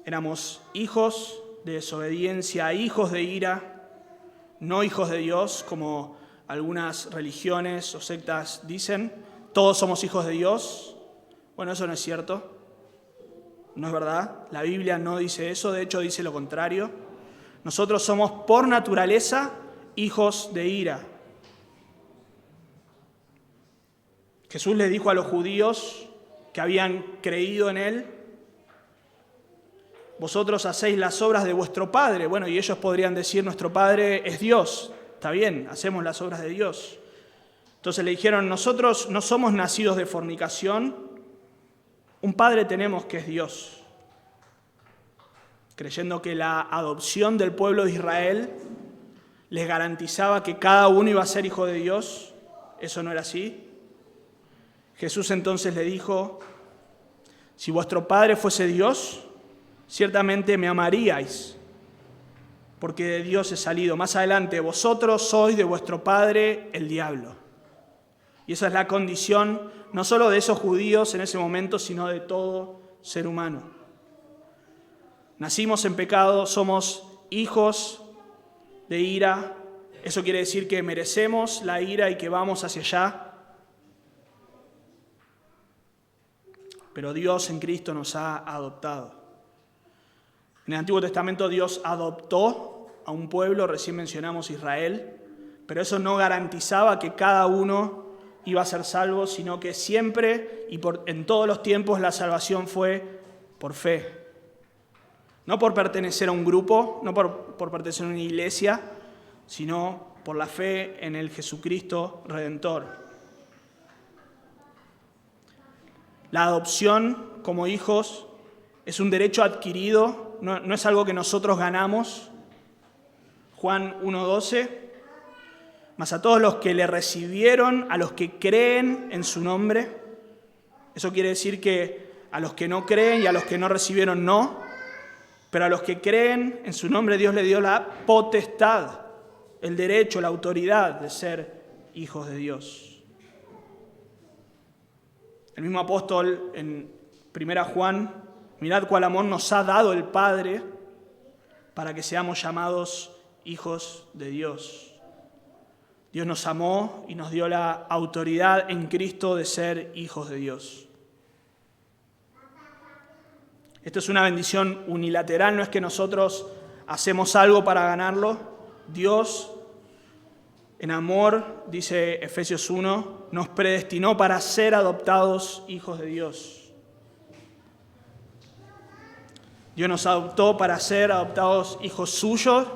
Éramos hijos de desobediencia, hijos de ira, no hijos de Dios, como algunas religiones o sectas dicen. Todos somos hijos de Dios. Bueno, eso no es cierto. No es verdad. La Biblia no dice eso, de hecho dice lo contrario. Nosotros somos por naturaleza hijos de ira. Jesús les dijo a los judíos que habían creído en Él, vosotros hacéis las obras de vuestro Padre. Bueno, y ellos podrían decir, nuestro Padre es Dios. Está bien, hacemos las obras de Dios. Entonces le dijeron, nosotros no somos nacidos de fornicación, un Padre tenemos que es Dios. Creyendo que la adopción del pueblo de Israel les garantizaba que cada uno iba a ser hijo de Dios. Eso no era así. Jesús entonces le dijo, si vuestro Padre fuese Dios, ciertamente me amaríais, porque de Dios he salido. Más adelante, vosotros sois de vuestro padre el diablo. Y esa es la condición no solo de esos judíos en ese momento, sino de todo ser humano. Nacimos en pecado, somos hijos de ira. Eso quiere decir que merecemos la ira y que vamos hacia allá. Pero Dios en Cristo nos ha adoptado. En el Antiguo Testamento Dios adoptó a un pueblo, recién mencionamos Israel, pero eso no garantizaba que cada uno iba a ser salvo, sino que siempre y en todos los tiempos la salvación fue por fe. No por pertenecer a un grupo, no por pertenecer a una iglesia, sino por la fe en el Jesucristo Redentor. La adopción como hijos es un derecho adquirido, no es algo que nosotros ganamos. Juan 1:12, mas a todos los que le recibieron, a los que creen en su nombre. Eso quiere decir que a los que no creen y a los que no recibieron no, pero a los que creen en su nombre Dios le dio la potestad, el derecho, la autoridad de ser hijos de Dios. El mismo apóstol en 1 Juan, mirad cuál amor nos ha dado el Padre para que seamos llamados hijos de Dios. Dios nos amó y nos dio la autoridad en Cristo de ser hijos de Dios. Esto es una bendición unilateral, no es que nosotros hacemos algo para ganarlo. Dios, en amor, dice Efesios 1, nos predestinó para ser adoptados hijos de Dios. Dios nos adoptó para ser adoptados hijos suyos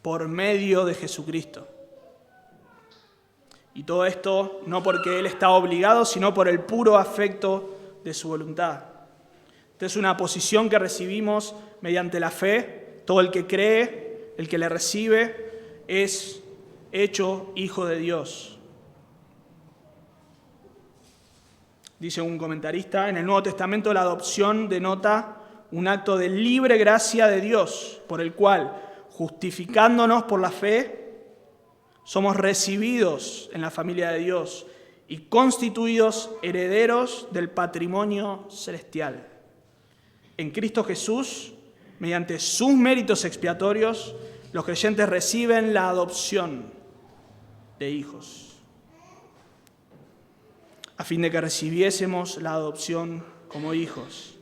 por medio de Jesucristo. Y todo esto no porque Él está obligado, sino por el puro afecto de su voluntad. Esta es una posición que recibimos mediante la fe. Todo el que cree, el que le recibe, es hecho hijo de Dios. Dice un comentarista, en el Nuevo Testamento la adopción denota un acto de libre gracia de Dios, por el cual, justificándonos por la fe, somos recibidos en la familia de Dios y constituidos herederos del patrimonio celestial. En Cristo Jesús, mediante sus méritos expiatorios, los creyentes reciben la adopción de hijos, a fin de que recibiésemos la adopción como hijos.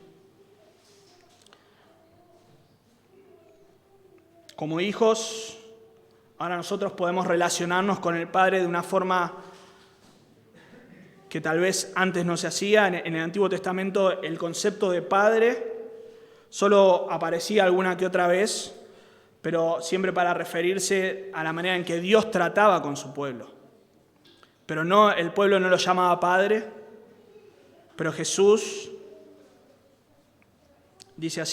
Como hijos, ahora nosotros podemos relacionarnos con el Padre de una forma que tal vez antes no se hacía. En el Antiguo Testamento el concepto de Padre solo aparecía alguna que otra vez, pero siempre para referirse a la manera en que Dios trataba con su pueblo. Pero no, el pueblo no lo llamaba Padre, pero Jesús dice,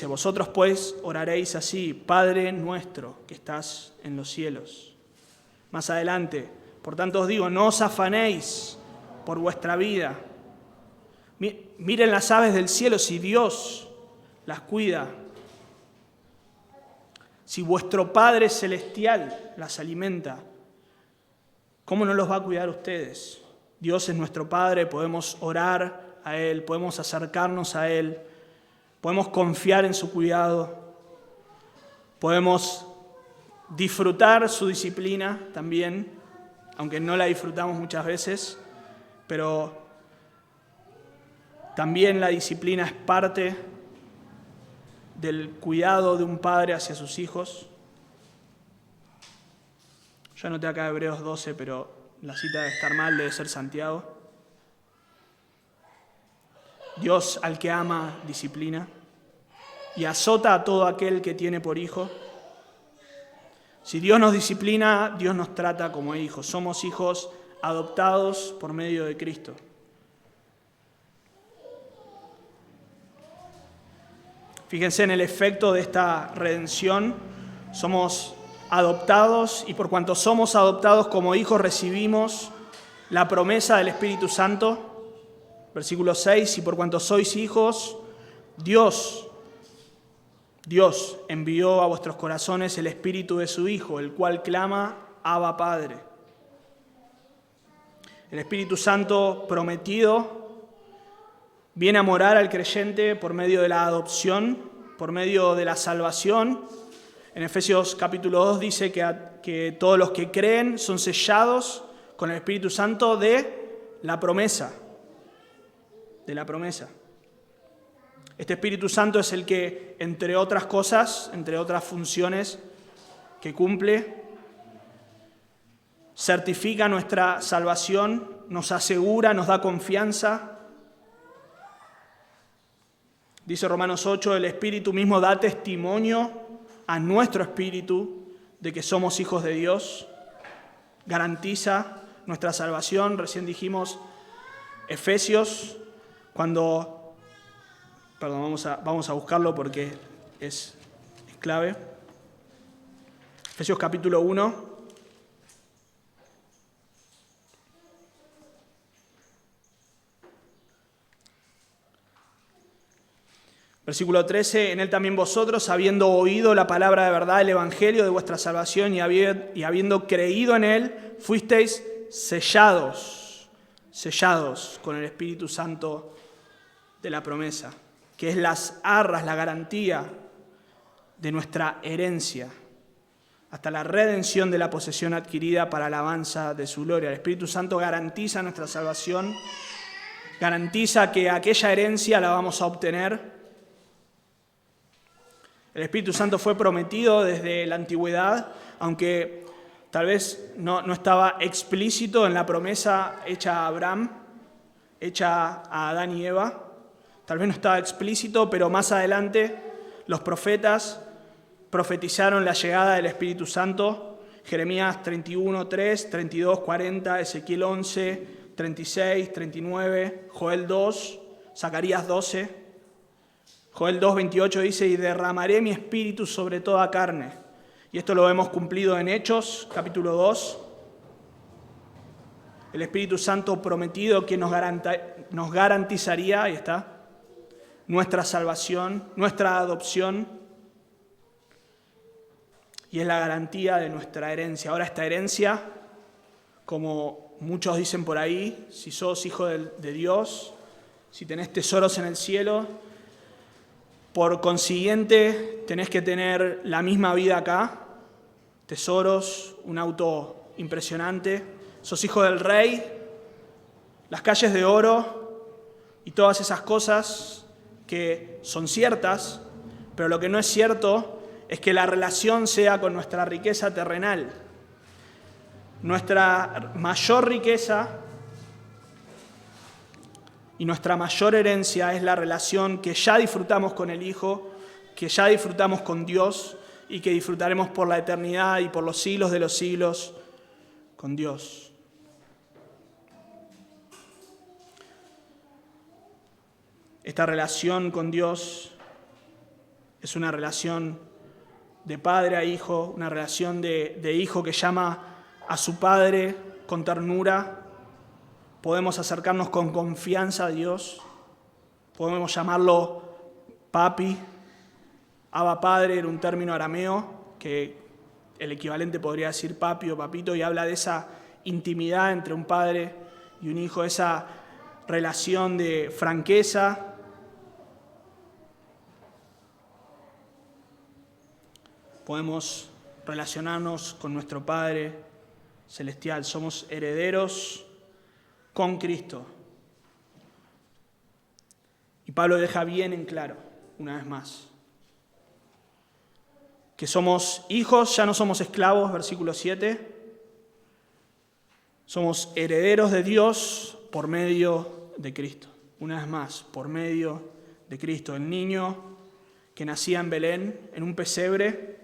vosotros pues oraréis así, Padre nuestro que estás en los cielos. Más adelante, por tanto os digo, no os afanéis por vuestra vida. Miren las aves del cielo, si Dios las cuida, si vuestro Padre Celestial las alimenta, ¿cómo no los va a cuidar ustedes? Dios es nuestro Padre, podemos orar a Él, podemos acercarnos a Él, podemos confiar en su cuidado, podemos disfrutar su disciplina también, aunque no la disfrutamos muchas veces, pero también la disciplina es parte del cuidado de un padre hacia sus hijos. Yo anoté acá Hebreos 12, pero la cita debe estar mal, debe ser Santiago. Dios al que ama disciplina y azota a todo aquel que tiene por hijo. Si Dios nos disciplina, Dios nos trata como hijos. Somos hijos adoptados por medio de Cristo. Fíjense en el efecto de esta redención. Somos adoptados y por cuanto somos adoptados como hijos recibimos la promesa del Espíritu Santo. Versículo 6, y por cuanto sois hijos, Dios envió a vuestros corazones el Espíritu de su Hijo, el cual clama, Abba Padre. El Espíritu Santo prometido viene a morar al creyente por medio de la adopción, por medio de la salvación. En Efesios capítulo 2 dice que todos los que creen son sellados con el Espíritu Santo de la promesa. Este Espíritu Santo es el que, entre otras cosas, entre otras funciones que cumple, certifica nuestra salvación, nos asegura, nos da confianza. Dice Romanos 8, el Espíritu mismo da testimonio a nuestro espíritu de que somos hijos de Dios. Garantiza nuestra salvación. Recién dijimos Efesios, vamos a buscarlo porque es clave. Efesios capítulo 1. Versículo 13, en él también vosotros, habiendo oído la palabra de verdad, el evangelio de vuestra salvación y habiendo creído en él, fuisteis sellados con el Espíritu Santo de la promesa, que es las arras, la garantía de nuestra herencia, hasta la redención de la posesión adquirida para alabanza de su gloria. El Espíritu Santo garantiza nuestra salvación, garantiza que aquella herencia la vamos a obtener. El Espíritu Santo fue prometido desde la antigüedad, aunque tal vez no estaba explícito en la promesa hecha a Abraham, hecha a Adán y Eva. Tal vez no estaba explícito, pero más adelante los profetas profetizaron la llegada del Espíritu Santo. Jeremías 31, 3, 32, 40, Ezequiel 11, 36, 39, Joel 2, Zacarías 12. Joel 2, 28 dice, y derramaré mi espíritu sobre toda carne. Y esto lo hemos cumplido en Hechos, capítulo 2. El Espíritu Santo prometido que nos garantizaría, ahí está, nuestra salvación, nuestra adopción. Y es la garantía de nuestra herencia. Ahora esta herencia, como muchos dicen por ahí, si sos hijo de Dios, si tenés tesoros en el cielo, por consiguiente, tenés que tener la misma vida acá, tesoros, un auto impresionante, sos hijo del rey, las calles de oro y todas esas cosas que son ciertas, pero lo que no es cierto es que la relación sea con nuestra riqueza terrenal. Nuestra mayor riqueza y nuestra mayor herencia es la relación que ya disfrutamos con el Hijo, que ya disfrutamos con Dios y que disfrutaremos por la eternidad y por los siglos de los siglos con Dios. Esta relación con Dios es una relación de padre a hijo, una relación de hijo que llama a su padre con ternura. Podemos acercarnos con confianza a Dios, podemos llamarlo papi, Abba Padre era un término arameo que el equivalente podría decir papi o papito y habla de esa intimidad entre un padre y un hijo, esa relación de franqueza. Podemos relacionarnos con nuestro Padre Celestial, somos herederos con Cristo. Y Pablo deja bien en claro, una vez más, que somos hijos, ya no somos esclavos, versículo 7. Somos herederos de Dios por medio de Cristo. Una vez más, por medio de Cristo. El niño que nacía en Belén, en un pesebre,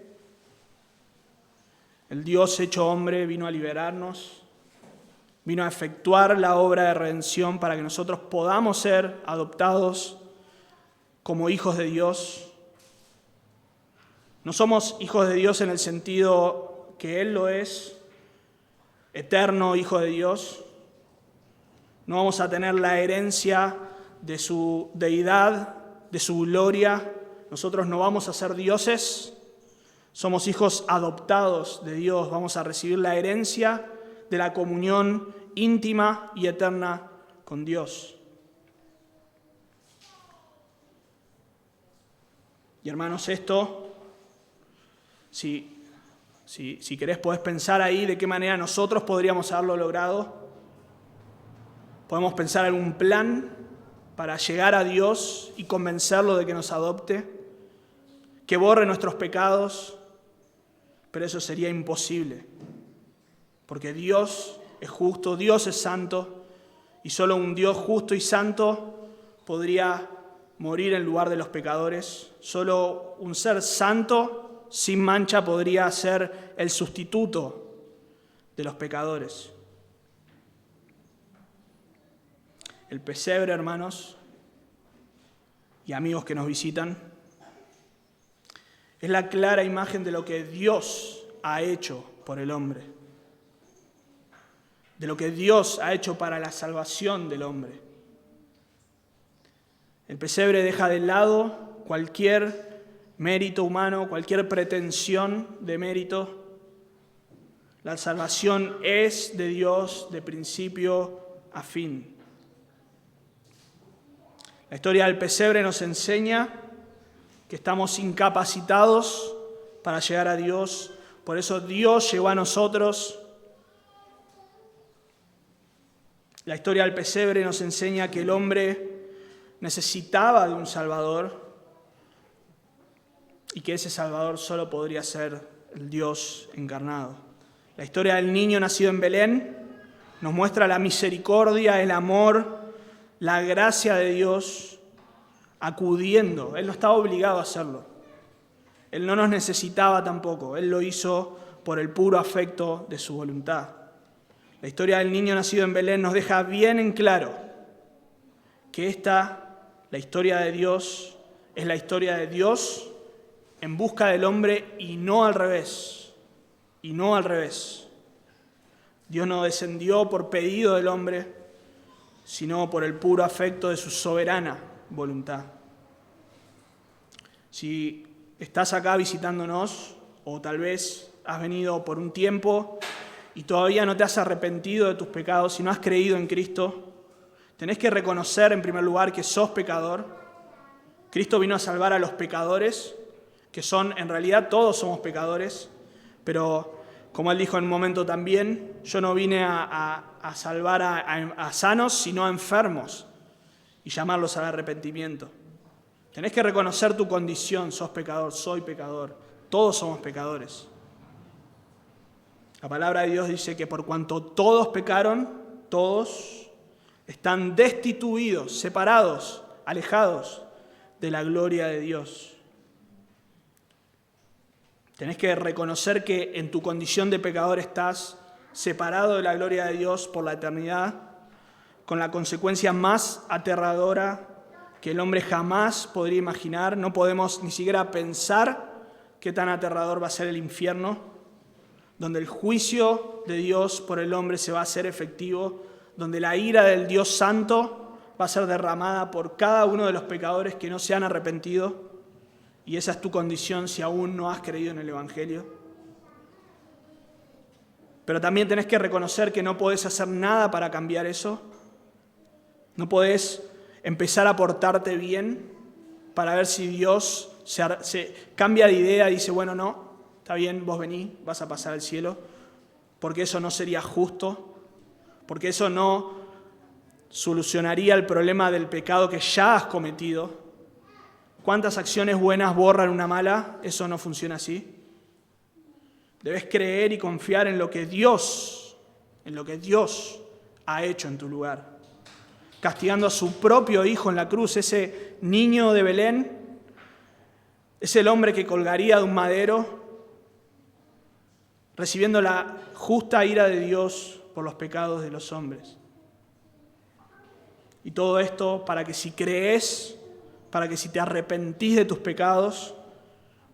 el Dios hecho hombre vino a liberarnos, vino a efectuar la obra de redención para que nosotros podamos ser adoptados como hijos de Dios. No somos hijos de Dios en el sentido que Él lo es, eterno Hijo de Dios. No vamos a tener la herencia de su deidad, de su gloria. Nosotros no vamos a ser dioses. Somos hijos adoptados de Dios. Vamos a recibir la herencia de la comunión íntima y eterna con Dios. Y hermanos, esto, si querés, podés pensar ahí de qué manera nosotros podríamos haberlo logrado. Podemos pensar en un plan para llegar a Dios y convencerlo de que nos adopte, que borre nuestros pecados, pero eso sería imposible, porque Dios es justo, Dios es santo, y solo un Dios justo y santo podría morir en lugar de los pecadores. Solo un ser santo, sin mancha, podría ser el sustituto de los pecadores. El pesebre, hermanos y amigos que nos visitan, es la clara imagen de lo que Dios ha hecho por el hombre, de lo que Dios ha hecho para la salvación del hombre. El pesebre deja de lado cualquier mérito humano, cualquier pretensión de mérito. La salvación es de Dios de principio a fin. La historia del pesebre nos enseña que estamos incapacitados para llegar a Dios. Por eso Dios llegó a nosotros. La historia del pesebre nos enseña que el hombre necesitaba de un Salvador y que ese Salvador solo podría ser el Dios encarnado. La historia del niño nacido en Belén nos muestra la misericordia, el amor, la gracia de Dios acudiendo. Él no estaba obligado a hacerlo. Él no nos necesitaba tampoco. Él lo hizo por el puro afecto de su voluntad. La historia del niño nacido en Belén nos deja bien en claro que la historia de Dios, es la historia de Dios en busca del hombre y no al revés. Y no al revés. Dios no descendió por pedido del hombre, sino por el puro afecto de su soberana voluntad. Si estás acá visitándonos, o tal vez has venido por un tiempo y todavía no te has arrepentido de tus pecados y no has creído en Cristo, tenés que reconocer en primer lugar que sos pecador. Cristo vino a salvar a los pecadores, que son, en realidad todos somos pecadores, pero como Él dijo en un momento también, yo no vine a salvar a sanos, sino a enfermos, y llamarlos al arrepentimiento. Tenés que reconocer tu condición, sos pecador, soy pecador, todos somos pecadores. La palabra de Dios dice que por cuanto todos pecaron, todos están destituidos, separados, alejados de la gloria de Dios. Tenés que reconocer que en tu condición de pecador estás separado de la gloria de Dios por la eternidad, con la consecuencia más aterradora que el hombre jamás podría imaginar. No podemos ni siquiera pensar qué tan aterrador va a ser el infierno, donde el juicio de Dios por el hombre se va a hacer efectivo, donde la ira del Dios Santo va a ser derramada por cada uno de los pecadores que no se han arrepentido, y esa es tu condición si aún no has creído en el Evangelio. Pero también tenés que reconocer que no podés hacer nada para cambiar eso. No podés empezar a portarte bien para ver si Dios se cambia de idea y dice, bueno, no, está bien, vos venís, vas a pasar al cielo, porque eso no sería justo, porque eso no solucionaría el problema del pecado que ya has cometido. ¿Cuántas acciones buenas borran una mala? Eso no funciona así. Debes creer y confiar en lo que Dios ha hecho en tu lugar. Castigando a su propio Hijo en la cruz, ese niño de Belén, es el hombre que colgaría de un madero, recibiendo la justa ira de Dios por los pecados de los hombres. Y todo esto para que si crees, para que si te arrepentís de tus pecados,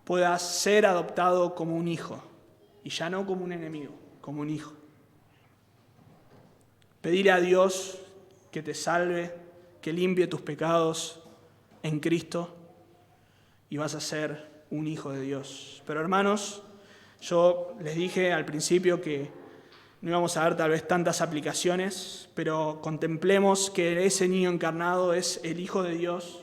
puedas ser adoptado como un hijo, y ya no como un enemigo, como un hijo. Pedirle a Dios que te salve, que limpie tus pecados en Cristo, y vas a ser un hijo de Dios. Pero hermanos, yo les dije al principio que no íbamos a ver tal vez tantas aplicaciones, pero contemplemos que ese niño encarnado es el Hijo de Dios.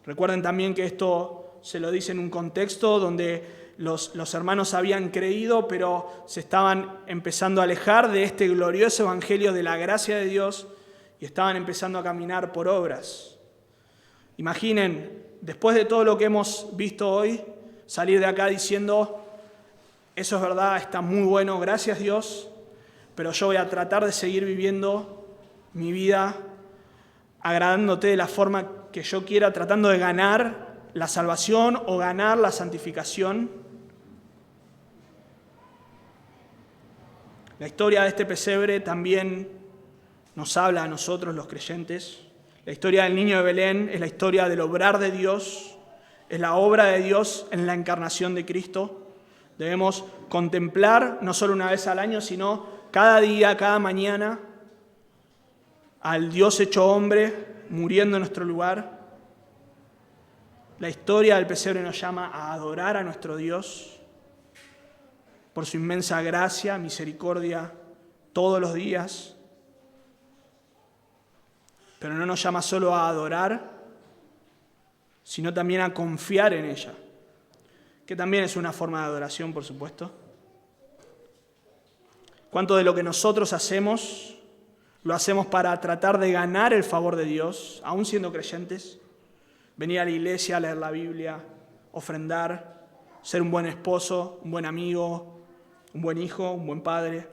Recuerden también que esto se lo dice en un contexto donde los hermanos habían creído, pero se estaban empezando a alejar de este glorioso evangelio de la gracia de Dios y estaban empezando a caminar por obras. Imaginen, después de todo lo que hemos visto hoy, salir de acá diciendo, eso es verdad, está muy bueno, gracias Dios, pero yo voy a tratar de seguir viviendo mi vida agradándote de la forma que yo quiera, tratando de ganar la salvación o ganar la santificación. La historia de este pesebre también nos habla a nosotros los creyentes. La historia del niño de Belén es la historia del obrar de Dios, es la obra de Dios en la encarnación de Cristo. Debemos contemplar, no solo una vez al año, sino cada día, cada mañana, al Dios hecho hombre, muriendo en nuestro lugar. La historia del pesebre nos llama a adorar a nuestro Dios por su inmensa gracia, misericordia, todos los días. Pero no nos llama solo a adorar, sino también a confiar en ella, que también es una forma de adoración, por supuesto. ¿Cuánto de lo que nosotros hacemos, lo hacemos para tratar de ganar el favor de Dios, aún siendo creyentes? Venir a la iglesia, leer la Biblia, ofrendar, ser un buen esposo, un buen amigo, un buen hijo, un buen padre.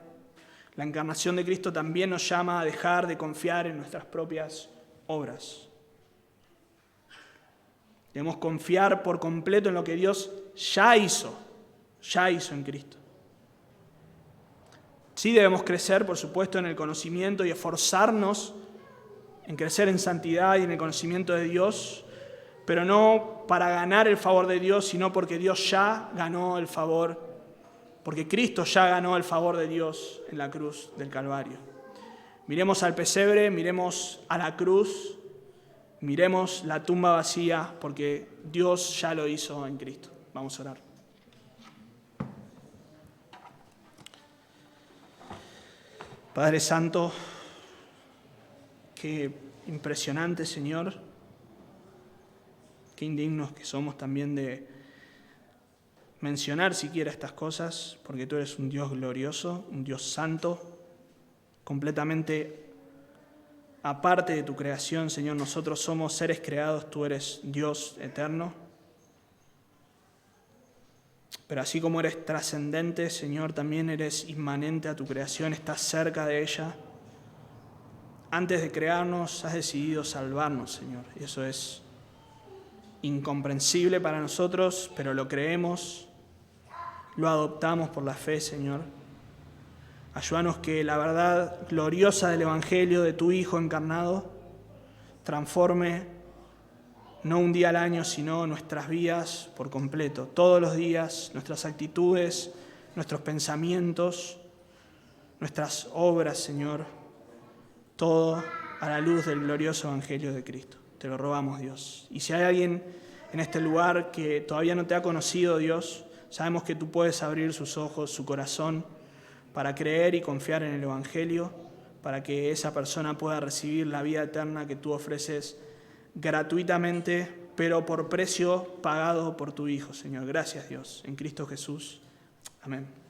La encarnación de Cristo también nos llama a dejar de confiar en nuestras propias obras. Debemos confiar por completo en lo que Dios ya hizo en Cristo. Sí debemos crecer, por supuesto, en el conocimiento y esforzarnos en crecer en santidad y en el conocimiento de Dios, pero no para ganar el favor de Dios, sino porque Dios ya ganó el favor, porque Cristo ya ganó el favor de Dios en la cruz del Calvario. Miremos al pesebre, miremos a la cruz, miremos la tumba vacía, porque Dios ya lo hizo en Cristo. Vamos a orar. Padre Santo, qué impresionante, Señor, qué indignos que somos también de mencionar siquiera estas cosas, porque tú eres un Dios glorioso, un Dios santo, completamente aparte de tu creación, Señor. Nosotros somos seres creados, tú eres Dios eterno. Pero así como eres trascendente, Señor, también eres inmanente a tu creación, estás cerca de ella. Antes de crearnos, has decidido salvarnos, Señor. Y eso es incomprensible para nosotros, pero lo creemos, lo adoptamos por la fe, Señor. Ayúdanos que la verdad gloriosa del Evangelio de tu Hijo encarnado transforme no un día al año, sino nuestras vidas por completo, todos los días, nuestras actitudes, nuestros pensamientos, nuestras obras, Señor, todo a la luz del glorioso Evangelio de Cristo. Te lo rogamos, Dios. Y si hay alguien en este lugar que todavía no te ha conocido, Dios, sabemos que tú puedes abrir sus ojos, su corazón, para creer y confiar en el Evangelio, para que esa persona pueda recibir la vida eterna que tú ofreces gratuitamente, pero por precio pagado por tu Hijo, Señor. Gracias, Dios, en Cristo Jesús. Amén.